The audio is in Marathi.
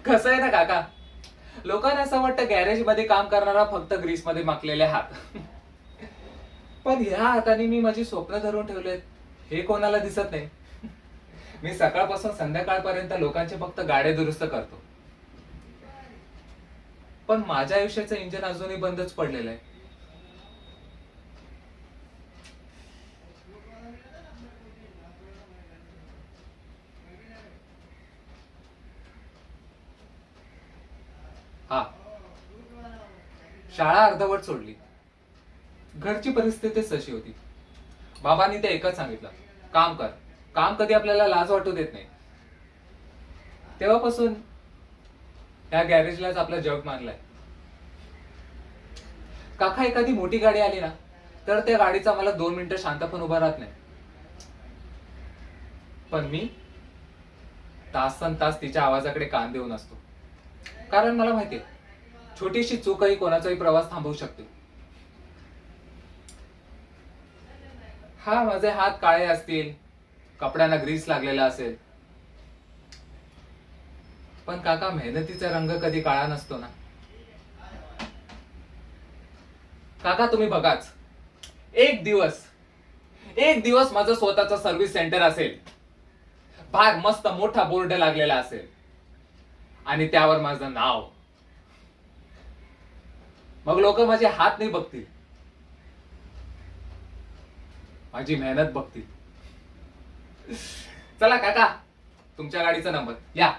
कसं आहे ना काका, लोकांना असं वाटतं गॅरेज मध्ये काम करणारा फक्त ग्रीस मध्ये माखलेले हात. पण ह्या हाताने मी माझी स्वप्न धरून ठेवलेत हे कोणाला दिसत नाही. मी सकाळपासून संध्याकाळपर्यंत लोकांचे फक्त गाड्या दुरुस्त करतो, पण माझ्या आयुष्याचं इंजिन अजूनही बंदच पडलेलं आहे. हा, शाळा अर्धवट सोडली. घरची परिस्थितीच तशी होती. बाबांनी ते एकच सांगितलं, काम कर. काम कधी आपल्याला लाज वाटू देत नाही. तेव्हापासून ह्या गॅरेजलाच आपलं जग मानलंय. काका, एखादी मोठी गाडी आली ना, तर त्या गाडीचा मला 2 मिनिटं शांत पण उभा राहत नाही. पण मी तास तिच्या आवाजाकडे कान देऊन असतो, कारण मला माहितीये छोटीशी चूकही कोणाचाही प्रवास थांबवू शकते. हा, माझे हात काळे असतील, कपड्यांना ग्रीस लागलेला असेल, पण काका, मेहनतीचा रंग कधी काळा नसतो ना. काका, तुम्ही बघाच, एक दिवस एक दिवस माझं स्वतःचं सर्व्हिस सेंटर असेल, बाहेर मस्त मोठा बोर्ड लागलेला असेल आणि त्यावर माझं नाव. मग लोक माझे हात नाही बघतील, माझी मेहनत बघतील. चला काका, तुमच्या गाडीचा नंबर या.